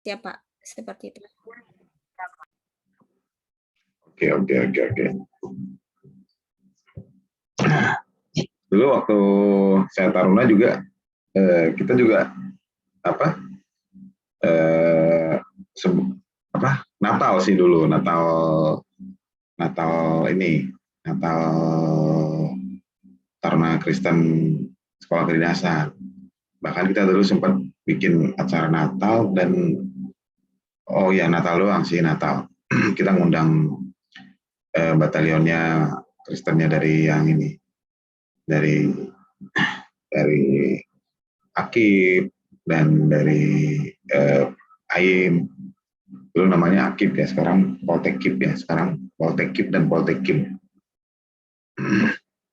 Ya Pak, seperti itu. Oke. Dulu waktu saya taruna juga kita juga apa Natal sih dulu, Natal Taruna Kristen Sekolah Kedinasan. Bahkan kita dulu sempat bikin acara Natal dan Natal doang sih, Natal. Kita ngundang batalionnya Kristennya dari yang ini, dari Akib dan dari AIM. Dulu namanya Akib ya, sekarang Poltekib ya, sekarang Poltekib dan Poltekib.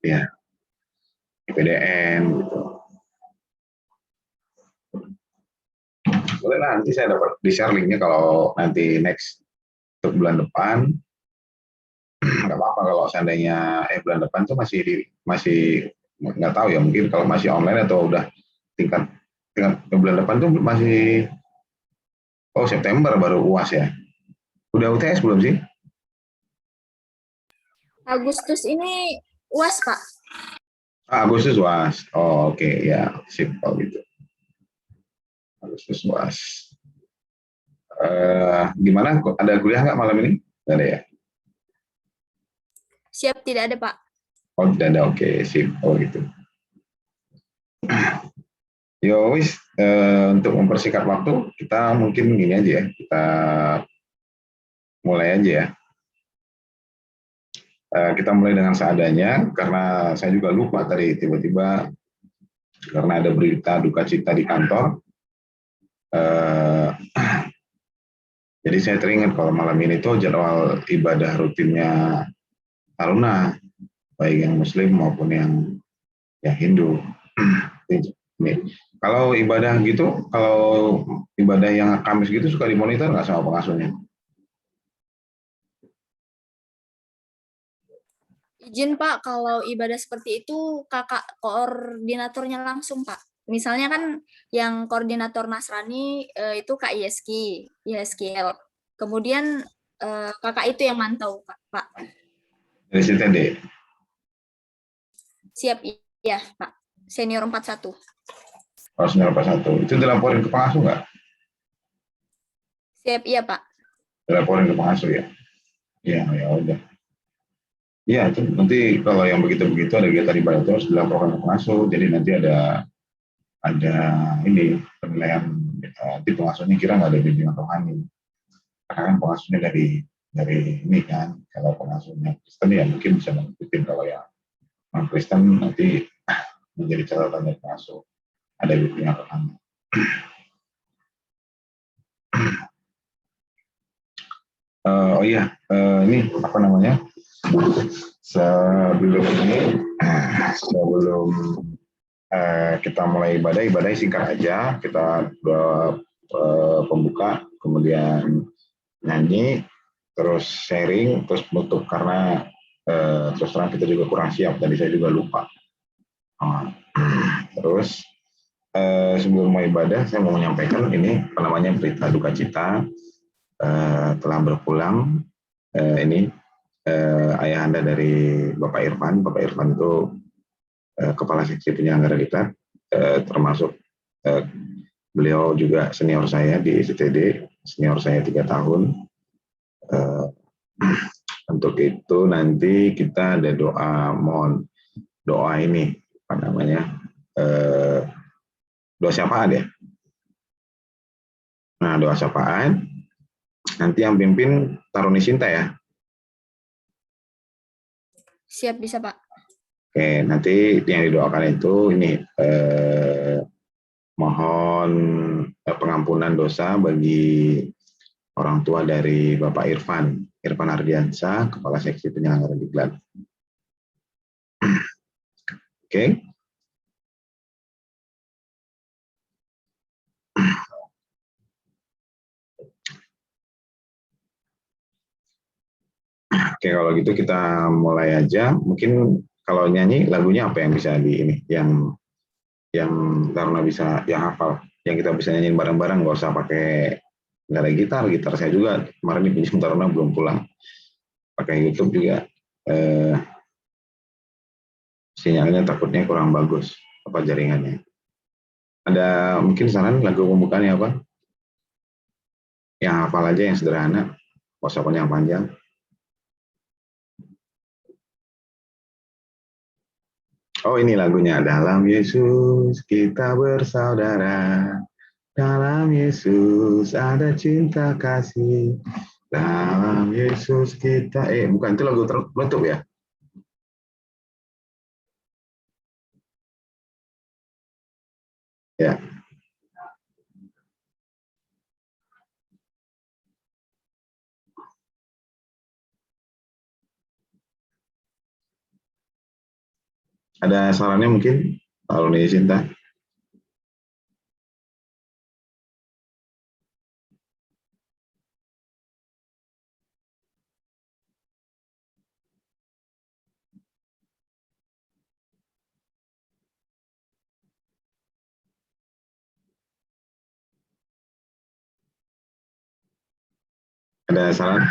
Ya, IPDN gitu. Boleh lah, nanti saya dapat di-share linknya kalau nanti next untuk bulan depan. Nggak apa-apa kalau seandainya bulan depan tuh masih nggak tahu ya, mungkin kalau masih online atau udah tingkat bulan depan tuh masih September baru UAS ya. Udah UTS belum sih? Agustus ini UAS Pak. Agustus UAS. Oke. Ya, sip kalau gitu. Agustus UAS. Gimana? Ada kuliah nggak malam ini? Nggak ada ya? Siap, tidak ada Pak. Tidak ada. Oke, sip. Gitu. Yo wis, untuk mempersingkat waktu kita mungkin gini aja ya, kita mulai aja ya. Kita mulai dengan seadanya karena saya juga lupa tadi tiba-tiba karena ada berita duka cita di kantor. Jadi saya teringat kalau malam ini tuh jadwal ibadah rutinnya Taruna, baik yang Muslim maupun yang Hindu. Kalau ibadah gitu, kalau ibadah yang Kamis gitu suka dimonitor nggak sama pengasuhnya? Izin Pak, kalau ibadah seperti itu kakak koordinatornya langsung Pak. Misalnya kan yang koordinator Nasrani itu Kak ISKL. Kemudian kakak itu yang mantau Pak. Dari CTD? Siap, iya Pak. Senior 41. Senior 41. Itu dilaporin ke pengasuh nggak? Siap, iya Pak. Dilaporin ke pengasuh ya? Iya, ya udah. Iya, itu nanti kalau yang begitu-begitu ada kegiatan ibadah itu harus dilaporkan ke pengasuh. Jadi nanti ada ini penilaian, nanti pengasuhnya kira nggak ada bimbingan rohani. Karena kan pengasuhnya dari ini kan, kalau pengasuhnya Kristen ya mungkin bisa mengikuti, kalau yang non Kristen nanti menjadi catatan dari pengasuh ada bimbingan rohani. Ini apa namanya? Sebelum kita mulai ibadah singkat aja, kita pembuka, kemudian nyanyi, terus sharing, terus menutup karena terus terang kita juga kurang siap, tadi saya juga lupa. Terus sebelum mau ibadah saya mau menyampaikan ini berita duka cita telah berpulang ini ayahanda dari Bapak Irfan. Bapak Irfan itu Kepala Seksi Penyelenggara Diklat, termasuk beliau juga senior saya di STD, senior saya 3 tahun. Untuk itu nanti kita ada doa ini, apa namanya, doa syafaan ya. Nah, doa syafaan nanti yang pimpin Taruni Sinta ya. Siap, bisa Pak. Oke, nanti yang didoakan itu ini mohon pengampunan dosa bagi orang tua dari Bapak Irfan Ardiansyah, Kepala Seksi Penyelenggara Diklat. Oke. Oke, kalau gitu kita mulai aja. Mungkin kalau nyanyi lagunya apa yang bisa di ini, yang Taruna bisa yang hafal, yang kita bisa nyanyiin bareng-bareng, nggak usah pakai nggak ada gitar saya juga kemarin dipinjam karena belum pulang. Pakai YouTube juga sinyalnya takutnya kurang bagus apa jaringannya. Ada mungkin saran lagu pembukaannya apa? Yang hafal aja, yang sederhana, walaupun yang panjang. Oh, ini lagunya. Dalam Yesus kita bersaudara, dalam Yesus ada cinta kasih, dalam Yesus kita bukan, itu lagu tertutup ya. Ya. Ada sarannya mungkin, kalau nih Sinta? Ada saran?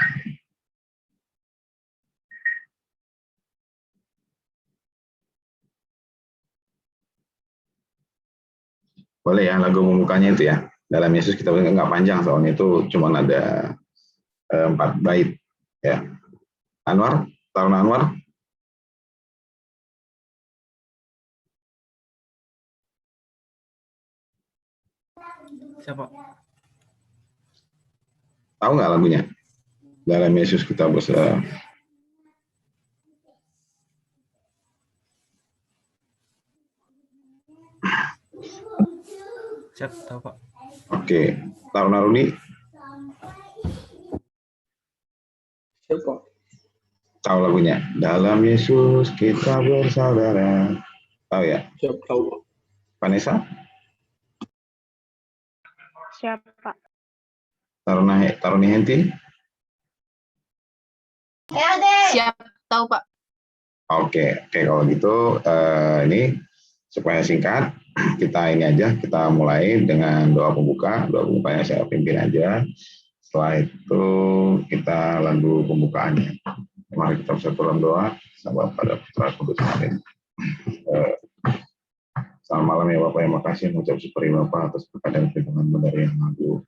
Boleh ya, lagu pembukanya itu ya. Dalam Yesus kita nggak panjang, soalnya itu cuma ada 4 bait ya. Anwar, Taruna Anwar. Siapa? Tahu nggak lagunya? Dalam Yesus kita bersaudara. Siap, tahu Pak. Oke, Taruna Runi. Siapa? Tahu lagunya? Dalam Yesus kita bersaudara. Tahu ya? Siap, tahu Pak. Vanessa? Siapa? Taruni Henti? Siap, tahu Pak. Oke, kalau gitu ini supaya singkat, kita ini aja, kita mulai dengan doa pembukanya saya pimpin aja. Setelah itu kita lagu pembukaannya. Mari kita bersatu dalam doa, sama pada Putra Kudus. Amin. Selamat malam ya Bapak, yang makasih mengucap syukur Bapak atas berkat dan perlindungan dari yang lagu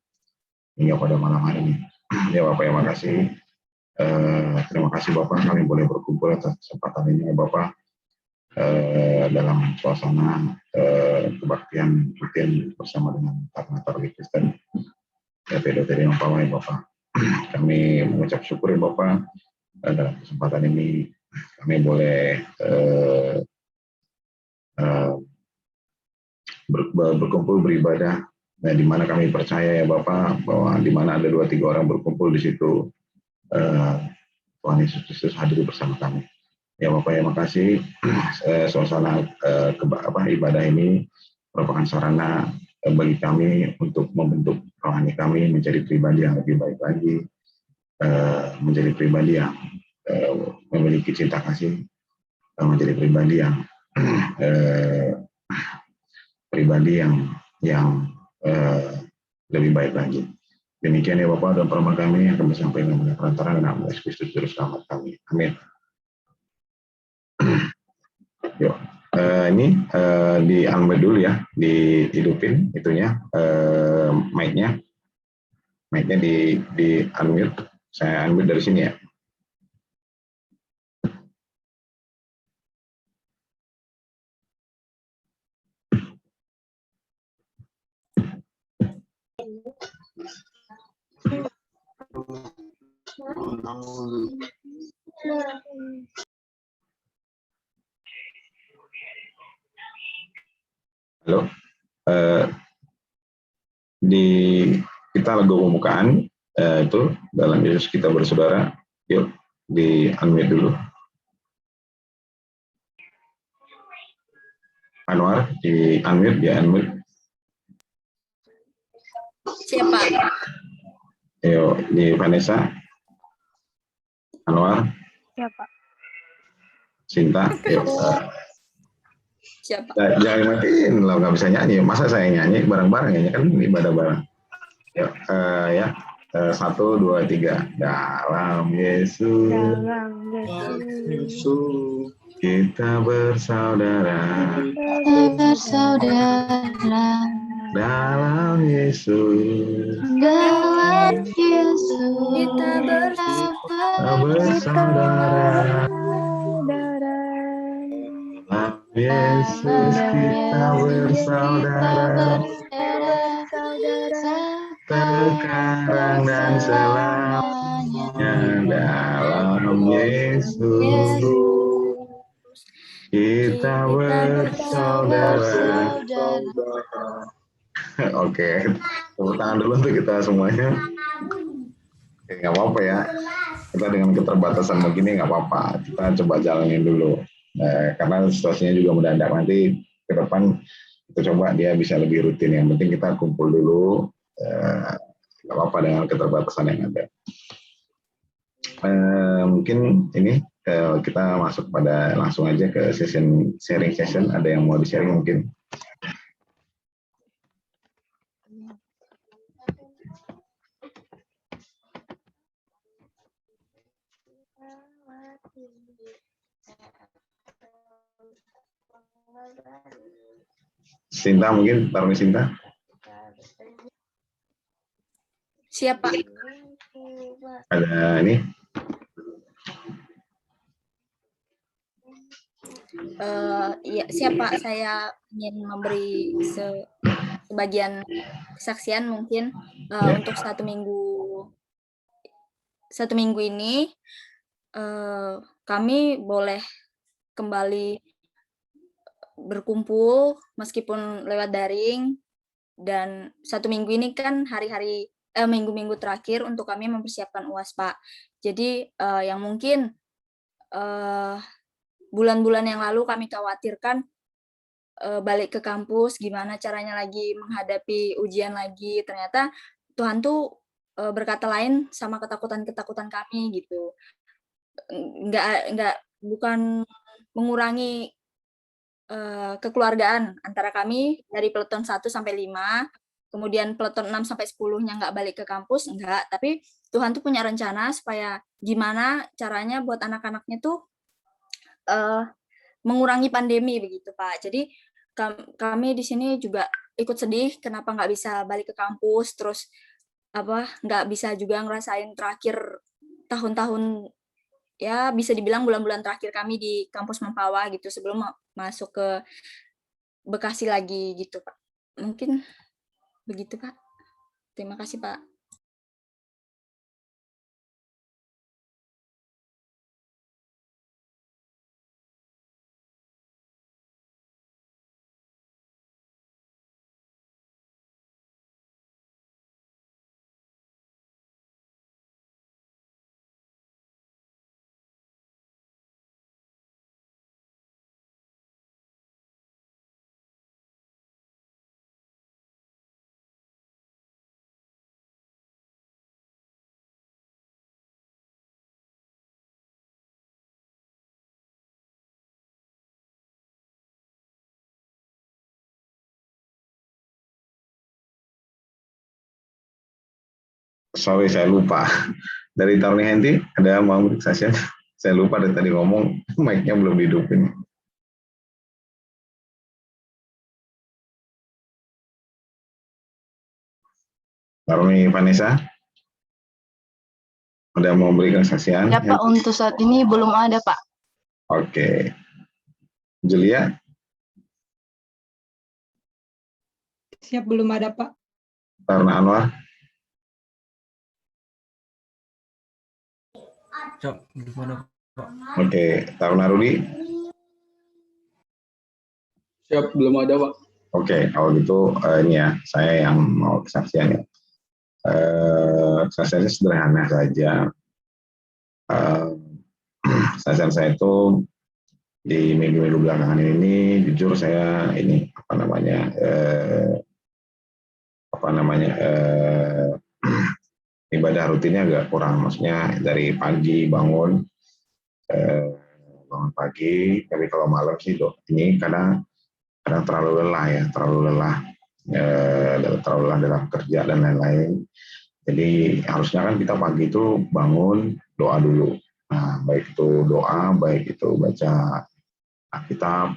hingga pada malam hari ini. Ya Bapak, yang makasih. Terima kasih Bapak, kami boleh berkumpul atas kesempatan ini ya Bapak, dalam suasana kebaktian rutin bersama dengan Tabernakel Kristen PDT yang Pawai Bapak. Kami mengucap syukur ya Bapak, dalam kesempatan ini kami boleh berkumpul beribadah, di mana kami percaya ya Bapak bahwa di mana ada 2-3 orang berkumpul di situ Tuhan Yesus Kristus hadir bersama kami. Ya Bapak, ya makasih. Suasana ibadah ini merupakan sarana bagi kami untuk membentuk rohani kami menjadi pribadi yang lebih baik lagi, menjadi pribadi yang memiliki cinta kasih, menjadi pribadi yang lebih baik lagi. Demikian ya Bapak, dan permohonan kami yang kami sampaikan dengan perantaraan nama Yesus Kristus Juru Selamat kami. Amin. Yuk, ini di unmute dulu ya, dihidupin itunya, mic-nya di unmute. Saya unmute dari sini ya. Halo, kita lagu pembukaan itu dalam Yesus kita bersaudara. Yuk, di unmute dulu. Anwar, di unmute, ya unmute. Siapa? Yuk, di Vanessa. Anwar. Siapa? Sinta. Yuk. Siapa? Jangan matiin, lo nggak bisa nyanyi. Masa saya nyanyi bareng-bareng ya, kan ibadah bareng. Yuk, ya. 1, 2, 3. Dalam Yesus Dalam Yesus kita bersaudara. bersaudara Dalam Yesus dalam Yesus Kita bersaudara. Dalam Yesus kita bersaudara. Sekarang dan selamanya dalam Yesus kita bersaudara. Oke, tepuk tangan dulu untuk kita semuanya. Oke, nggak apa-apa ya. Kita dengan keterbatasan begini nggak apa-apa. Kita coba jalanin dulu. Karena situasinya juga mendadak. Nanti ke depan kita coba dia bisa lebih rutin. Yang penting kita kumpul dulu. Nggak apa-apa dengan keterbatasan yang ada. Mungkin ini kita masuk pada langsung aja ke sharing session. Ada yang mau di-sharing mungkin? Sinta mungkin, Tarmi Sinta. Siapa? Ada ini. Ya, siapa? Saya ingin memberi sebagian kesaksian mungkin untuk satu minggu ini kami boleh kembali berkumpul meskipun lewat daring, dan satu minggu ini kan hari-hari minggu-minggu terakhir untuk kami mempersiapkan UAS, Pak. Jadi yang mungkin bulan-bulan yang lalu kami khawatirkan balik ke kampus, gimana caranya lagi menghadapi ujian lagi. Ternyata Tuhan tuh berkata lain sama ketakutan-ketakutan kami gitu. Bukan mengurangi kekeluargaan antara kami dari peleton 1 sampai 5, kemudian peleton 6 sampai 10-nya nggak balik ke kampus, enggak. Tapi Tuhan tuh punya rencana supaya gimana caranya buat anak-anaknya tuh mengurangi pandemi begitu, Pak. Jadi kami di sini juga ikut sedih kenapa nggak bisa balik ke kampus, terus nggak bisa juga ngerasain terakhir tahun-tahun, ya bisa dibilang bulan-bulan terakhir kami di kampus Mempawah gitu sebelum masuk ke Bekasi lagi gitu, Pak. Mungkin begitu, Pak. Terima kasih, Pak. Sorry, saya lupa. Dari Tarmi Henti, ada mau session? Saya lupa dari tadi ngomong, mic-nya belum dihidupin. Tarmi Vanessa, ada mau berikan kesaksian? Ya Pak, untuk saat ini belum ada Pak. Oke. Julia? Siap, belum ada Pak. Tarna Anwar? Siap, belum ada Pak. Oke. Taruna Rudi? Siap, belum ada Pak. Oke, kalau gitu ini ya, saya yang mau kesaksian ya. Kesaksiannya sederhana saja. Kesaksian saya itu di minggu-minggu belakangan ini, jujur saya ini ibadah rutinnya agak kurang. Maksudnya dari pagi bangun pagi, tapi kalau malam sih ini kadang terlalu lelah ya, terlalu lelah dalam kerja dan lain-lain. Jadi harusnya kan kita pagi itu bangun doa dulu. Nah, baik itu doa, baik itu baca Alkitab.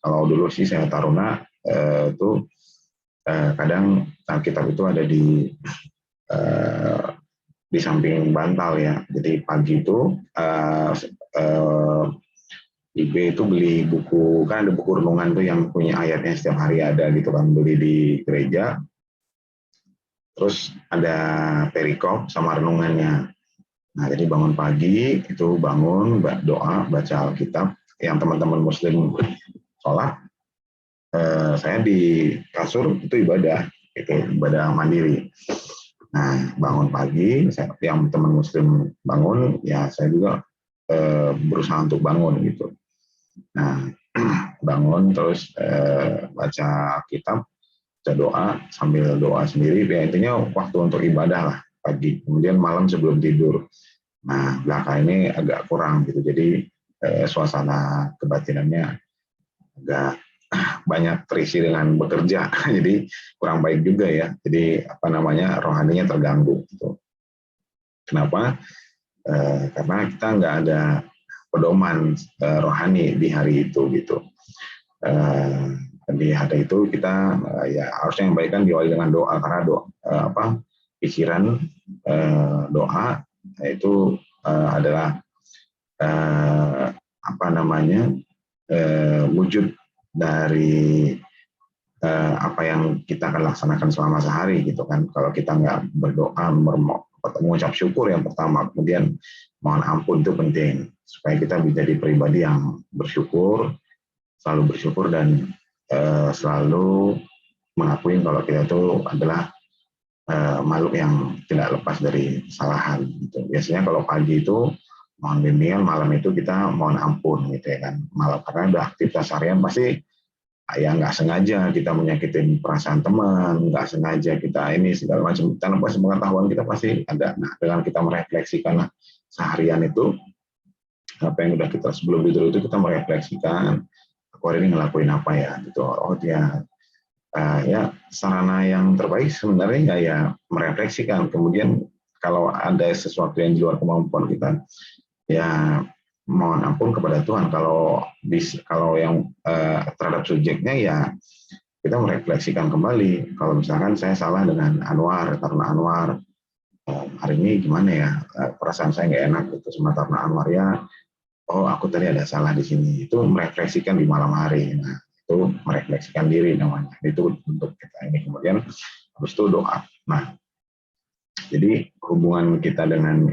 Kalau dulu sih saya taruna itu kadang Alkitab itu ada di samping bantal ya. Jadi pagi itu IB itu beli buku, kan ada buku renungan tuh yang punya ayatnya setiap hari ada gitu kan, beli di gereja. Terus ada perikop sama renungannya. Nah, jadi bangun pagi itu bangun, doa, baca Alkitab. Yang teman-teman Muslim sholat, saya di kasur itu ibadah, itu ibadah mandiri. Nah, bangun pagi, yang teman Muslim bangun, ya saya juga berusaha untuk bangun gitu. Nah, bangun terus baca kitab, baca doa, sambil doa sendiri, ya intinya waktu untuk ibadah lah pagi. Kemudian malam sebelum tidur. Nah, belakang ini agak kurang gitu, jadi suasana kebatinannya agak banyak terisi dengan bekerja, jadi kurang baik juga ya. Jadi rohaninya terganggu gitu. Kenapa? Karena kita nggak ada pedoman rohani di hari itu gitu. Di hari itu kita ya harusnya yang baik kan diawali dengan doa, karena pikiran doa itu adalah wujud dari apa yang kita akan laksanakan selama sehari gitu kan. Kalau kita nggak berdoa, mengucap syukur yang pertama, kemudian mohon ampun itu penting supaya kita menjadi pribadi yang bersyukur, selalu bersyukur dan selalu mengakui kalau kita itu adalah makhluk yang tidak lepas dari kesalahan gitu. Biasanya kalau pagi itu mohon bimbingan, malam itu kita mohon ampun gitu ya kan. Malam karena udah aktivitas harian pasti ya nggak sengaja kita menyakitin perasaan teman, nggak sengaja kita ini segala macam, tanpa sepengetahuan kita pasti ada. Nah, dengan kita merefleksikan seharian itu apa yang udah kita sebelum tidur itu kita merefleksikan, aku hari ini ngelakuin apa ya gitu. Oh dia ya sarana yang terbaik sebenarnya ya merefleksikan. Kemudian kalau ada sesuatu yang di luar kemampuan kita, ya mohon ampun kepada Tuhan. Kalau yang terhadap subjeknya ya kita merefleksikan kembali. Kalau misalkan saya salah dengan Anwar, karena Anwar hari ini gimana ya, perasaan saya nggak enak gitu sama Taruna Anwar ya. Oh aku tadi ada salah di sini. Itu merefleksikan di malam hari. Nah itu merefleksikan diri namanya. Itu untuk kita ini. Kemudian habis itu doa. Nah jadi hubungan kita dengan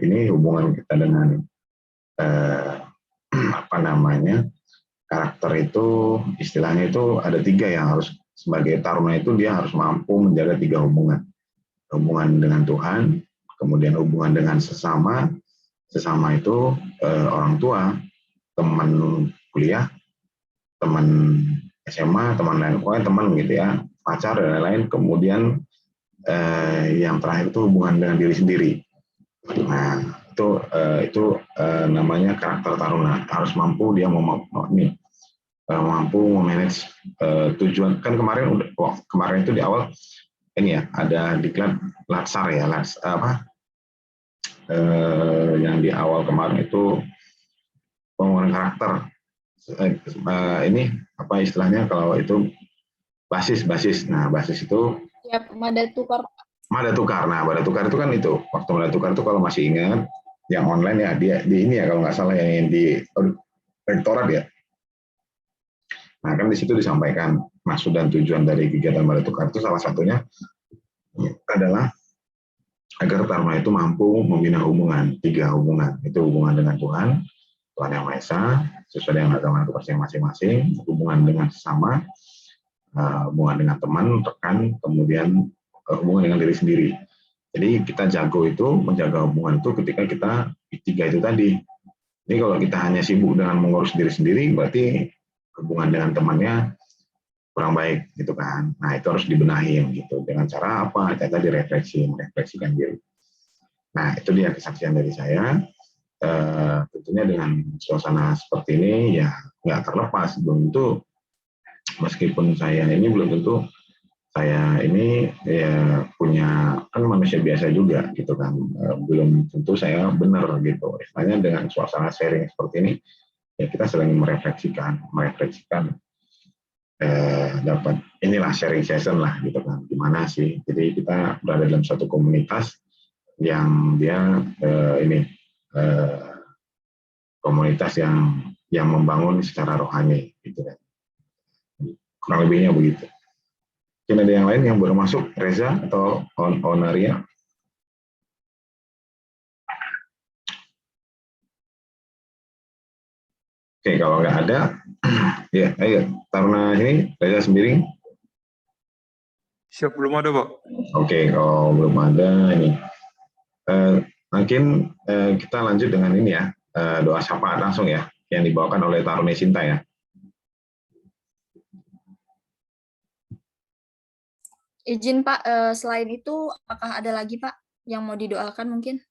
karakter itu istilahnya itu ada 3 yang harus, sebagai taruna itu dia harus mampu menjaga 3 hubungan dengan Tuhan, kemudian hubungan dengan sesama itu orang tua, teman kuliah, teman SMA, teman lain, pokoknya teman gitu ya, pacar dan lain-lain. Kemudian yang terakhir itu hubungan dengan diri sendiri. Nah itu namanya karakter taruna, harus mampu dia mampu memanage tujuan. Kan kemarin itu di awal ini ya ada diklat latsar ya, yang di awal kemarin itu pengembangan karakter. Ini apa istilahnya kalau itu basis. Nah basis itu Mada tukar. Mada tukar. Nah, mada tukar itu kan itu. Waktu mada tukar itu kalau masih ingat, yang online ya, dia di ini ya kalau nggak salah yang di rektorat ya. Nah, kan di situ disampaikan maksud dan tujuan dari kegiatan mada tukar itu salah satunya adalah agar taruna itu mampu membina hubungan, 3 hubungan. Itu hubungan dengan Tuhan Yang Maha Esa, sesuai dengan agama kepercayaan masing-masing, hubungan dengan sesama, hubungan dengan teman, rekan, kemudian hubungan dengan diri sendiri. Jadi kita menjaga hubungan itu ketika kita 3 itu tadi. Jadi kalau kita hanya sibuk dengan mengurus diri sendiri, berarti hubungan dengan temannya kurang baik gitu kan. Nah itu harus dibenahin gitu. Dengan cara apa? Kita merefleksikan diri. Nah itu dia kesaksian dari saya. Tentunya dengan suasana seperti ini ya nggak terlepas. Belum tentu meskipun saya ini belum tentu saya ini ya punya kan manusia biasa juga gitu kan. Belum tentu saya benar gitu. Istilahnya dengan suasana sharing seperti ini ya kita sering merefleksikan dapat inilah sharing session lah gitu kan. Gimana sih? Jadi kita berada dalam satu komunitas yang dia ini komunitas yang membangun secara rohani gitu kan. Kurang lebihnya begitu. Mungkin ada yang lain yang baru masuk, Reza atau Onaria? Oke, kalau nggak ada, ya ayo Taruna sini, Reza sendiri. Siap, belum ada, Pak. Oke, kalau belum ada ini, mungkin kita lanjut dengan ini ya, doa syafaat langsung ya, yang dibawakan oleh Taruna Sinta ya. Izin Pak, selain itu apakah ada lagi Pak yang mau didoakan mungkin?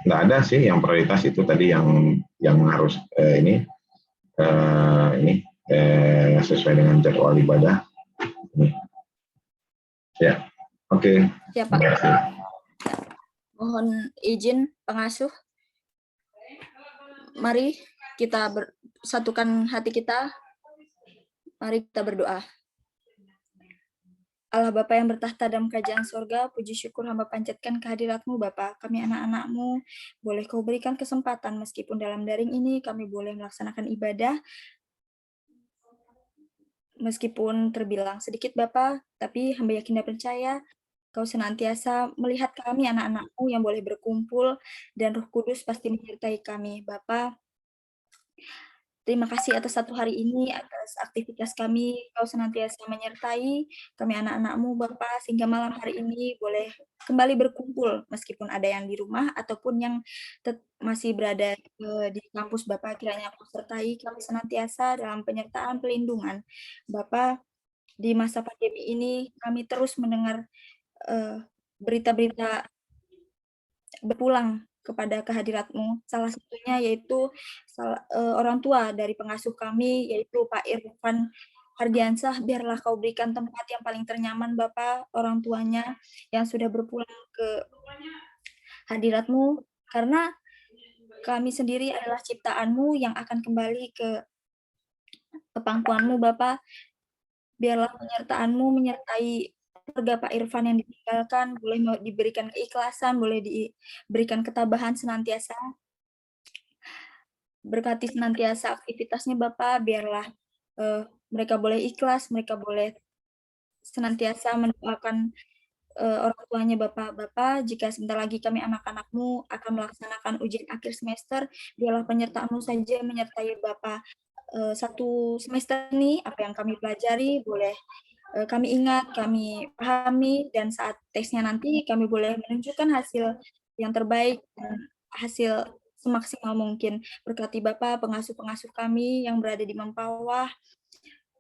Nggak ada sih, yang prioritas itu tadi yang harus ini sesuai dengan jadwal ibadah. Ini. Ya, oke. Ya Pak. Mohon izin pengasuh. Mari kita satukan hati kita. Mari kita berdoa. Allah Bapa yang bertahta dalam kerajaan surga, puji syukur hamba panjatkan kehadirat-Mu Bapa. Kami anak-anak-Mu, boleh Kau berikan kesempatan meskipun dalam daring ini kami boleh melaksanakan ibadah. Meskipun terbilang sedikit Bapa, tapi hamba yakin dan percaya Kau senantiasa melihat kami anak-anak-Mu yang boleh berkumpul dan Roh Kudus pasti menyertai kami Bapa. Terima kasih atas satu hari ini, atas aktivitas kami, Kau senantiasa menyertai kami anak-anak-Mu, Bapa, sehingga malam hari ini boleh kembali berkumpul, meskipun ada yang di rumah, ataupun yang masih berada di kampus, Bapa, kiranya Kau sertai kami senantiasa dalam penyertaan pelindungan. Bapa, di masa pandemi ini, kami terus mendengar berita-berita berpulang kepada kehadirat-Mu. Salah satunya yaitu orang tua dari pengasuh kami, yaitu Pak Irfan Hardiansah. Biarlah Kau berikan tempat yang paling ternyaman, Bapak, orang tuanya yang sudah berpulang ke hadirat-Mu, karena kami sendiri adalah ciptaan-Mu yang akan kembali ke pangkuan-Mu, Bapak. Biarlah penyertaan-Mu menyertai keluarga Pak Irfan yang ditinggalkan, boleh diberikan keikhlasan, boleh diberikan ketabahan senantiasa. Berkati senantiasa aktivitasnya Bapak, biarlah mereka boleh ikhlas, mereka boleh senantiasa mendoakan orang tuanya Bapak. Jika sebentar lagi kami anak-anak-Mu akan melaksanakan ujian akhir semester, biarlah penyertaan-Mu saja menyertai Bapak. Satu semester ini, apa yang kami pelajari, boleh kami ingat, kami pahami, dan saat tesnya nanti kami boleh menunjukkan hasil yang terbaik dan hasil semaksimal mungkin. Berkati Bapak, pengasuh-pengasuh kami yang berada di Mempawah,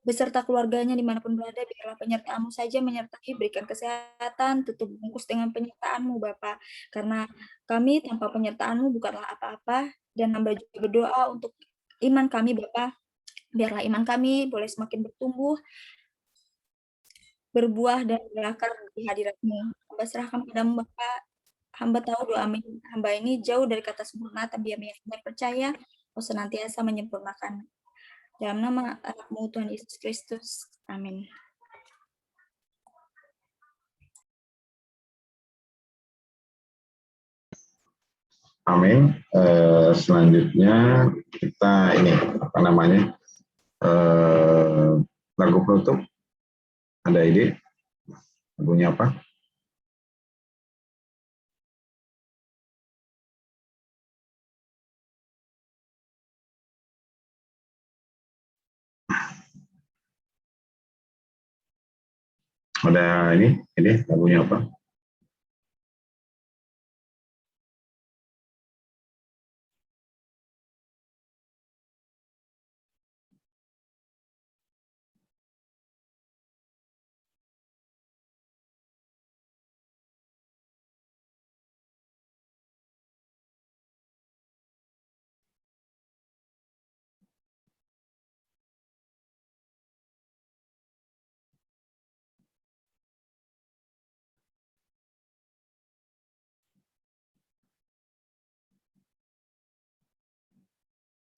beserta keluarganya dimanapun berada, biarlah penyertaan-Mu saja menyertai, berikan kesehatan, tutup bungkus dengan penyertaan-Mu Bapak. Karena kami tanpa penyertaan-Mu bukanlah apa-apa, dan hamba juga berdoa untuk iman kami Bapak. Biarlah iman kami boleh semakin bertumbuh, berbuah dan berakar di hadirat-Mu. Hamba serahkan padamu Bapak. Hamba tahu doa hamba ini jauh dari kata sempurna, tapi hamba yakin dan percaya Kau senantiasa menyempurnakan. Dalam nama anak-Mu Tuhan Yesus Kristus. Amin. Amin. Selanjutnya kita ini apa namanya lagu penutup. Ada ide lagunya apa? Ada ini lagunya apa?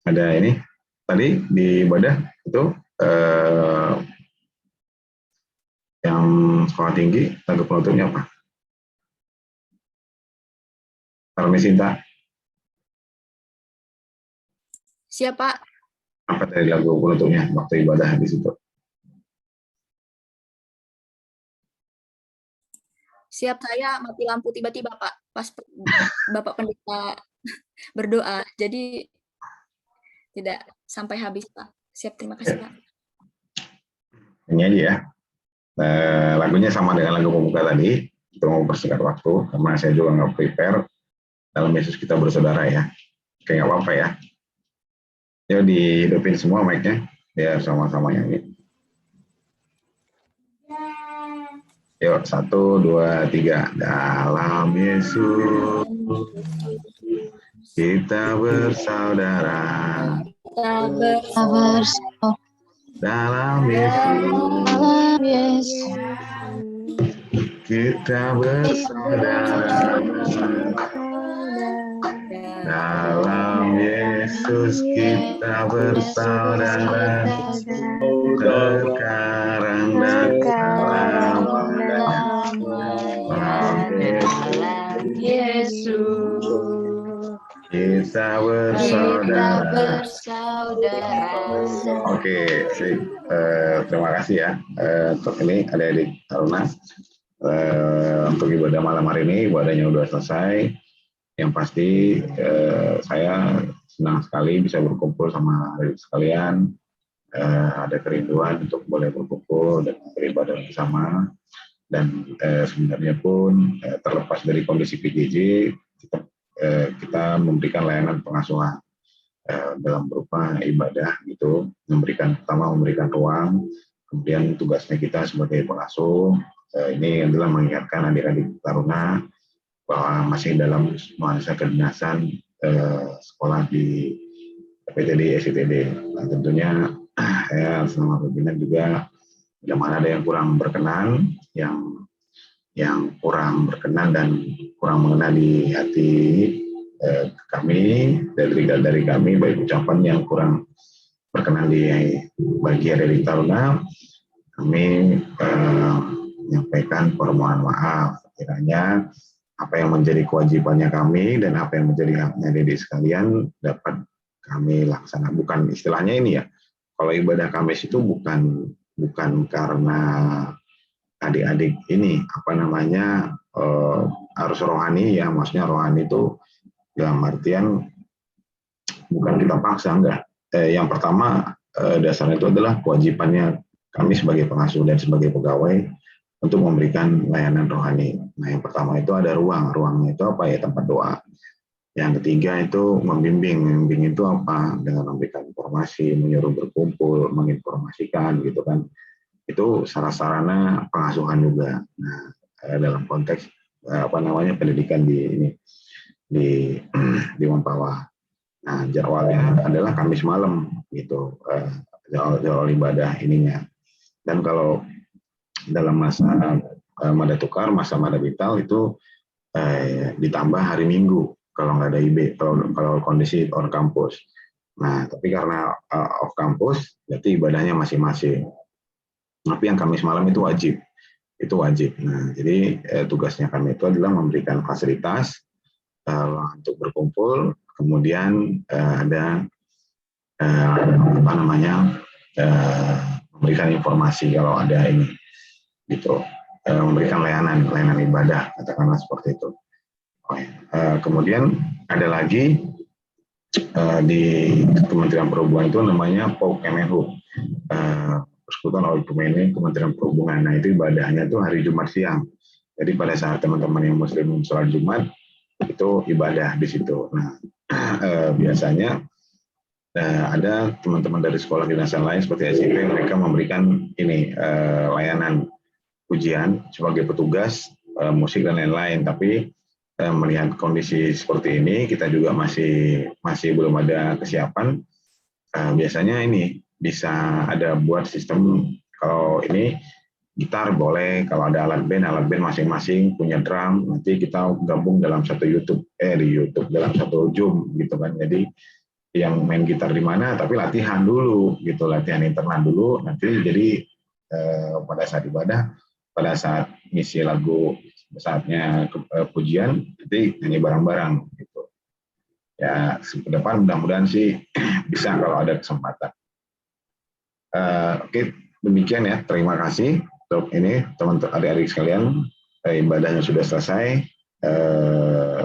Ada ini tadi di ibadah itu yang sekolah tinggi lagu penutupnya apa? Parmi Sinta, Siapa? apa tadi lagu penutupnya waktu ibadah di situ? Siap, saya mati lampu tiba-tiba Pak, pas Bapak Pendeta berdoa. Jadi tidak sampai habis Pak. Siap, terima kasih Pak. Ini aja ya. Lagunya sama dengan lagu pembuka tadi, untuk mempersingkat waktu, karena saya juga nggak prepare. Dalam Yesus kita bersaudara ya. Oke, nggak apa-apa ya. Yuk dihidupin semua mic-nya, biar sama-sama nyanyi. Yuk, 1, 2, 3. Dalam Yesus kita bersaudara. Kita bersama Dalam Yesus dalam Yesus kita bersaudara. Dalam Yesus kita bersaudara. Sekarang dan selamanya. dalam Yesus Kita kita bersaudara. bersaudara. Oke, sip. Terima kasih ya. Untuk ini adik-adik Taruna. Untuk ibadah malam hari ini, ibadahnya udah selesai. Yang pasti saya senang sekali bisa berkumpul sama adik sekalian. Ada kerinduan untuk boleh berkumpul dan beribadah bersama. Dan sebenarnya pun terlepas dari kondisi PJJ, kita memberikan layanan pengasuhan dalam berupa ibadah gitu, pertama memberikan ruang, kemudian tugasnya kita sebagai pengasuh ini adalah mengingatkan adik-adik taruna bahwa masih dalam masa kedinasan sekolah di PTD SITD. Nah, tentunya saya selama pembinaan juga bila mana ada yang kurang berkenan, yang kurang berkenan dan kurang mengena di hati kami, dari kami, baik ucapan yang kurang berkenan di bagi adik taruna, kami menyampaikan permohonan maaf. Kiranya apa yang menjadi kewajibannya kami dan apa yang menjadi haknya adik sekalian dapat kami laksanakan. Bukan istilahnya ini ya, kalau ibadah Kamis itu bukan karena adik-adik ini harus rohani ya, maksudnya rohani itu dalam artian bukan kita paksa, enggak. Yang pertama dasarnya itu adalah kewajibannya kami sebagai pengasuh dan sebagai pegawai untuk memberikan layanan rohani. Nah, yang pertama itu ada ruangnya itu apa ya, tempat doa. Yang ketiga itu membimbing itu apa, dengan memberikan informasi, menyuruh berkumpul, menginformasikan gitu kan. Itu sarana pengasuhan juga. Nah, dalam konteks pendidikan di Mempawah. Nah, jadwalnya adalah Kamis malam gitu, jadwal ibadah ininya. Dan kalau dalam masa Mada Tukar, masa Mada Vital itu ditambah hari Minggu kalau nggak ada IB, kalau kondisi on kampus. Nah, tapi karena off kampus, berarti ibadahnya masing-masing. Tapi yang Kamis malam itu wajib. Nah, jadi tugasnya kami itu adalah memberikan fasilitas untuk berkumpul, kemudian ada memberikan informasi kalau ada ini, gitu, memberikan layanan ibadah, katakanlah seperti itu. Kemudian ada lagi di Kementerian Perhubungan itu namanya POU Kemenhub, Persekutuan Oleh Kementerian Perhubungan. Nah, itu ibadahnya itu hari Jumat siang. Jadi pada saat teman-teman yang Muslim sholat Jumat itu ibadah di situ. Nah, biasanya ada teman-teman dari sekolah kedinasan lain seperti SIP, mereka memberikan ini layanan ujian sebagai petugas musik dan lain-lain. Tapi melihat kondisi seperti ini, kita juga masih belum ada kesiapan. Biasanya ini bisa ada buat sistem, kalau ini gitar boleh, kalau ada alat band masing-masing punya drum, nanti kita gabung dalam satu dalam satu Zoom gitu kan. Jadi yang main gitar di mana, tapi latihan dulu gitu, latihan internal dulu. Nanti jadi pada saat ibadah, pada saat ngisi lagu, saatnya pujian, nanti nyanyi bareng-bareng gitu. Ya, ke depan mudah-mudahan sih bisa kalau ada kesempatan. Oke, demikian ya. Terima kasih untuk ini teman-teman adik-adik sekalian. Ibadahnya sudah selesai.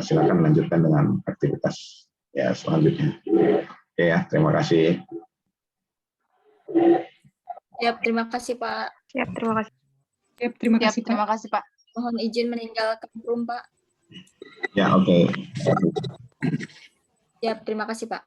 Silakan lanjutkan dengan aktivitas ya selanjutnya. Oke ya, terima kasih. Siap, terima kasih Pak. Siap, terima kasih. Siap, terima Siap, kasih Pak. terima kasih Pak. Mohon izin meninggalkan room Pak. Ya, oke. Siap, terima kasih Pak.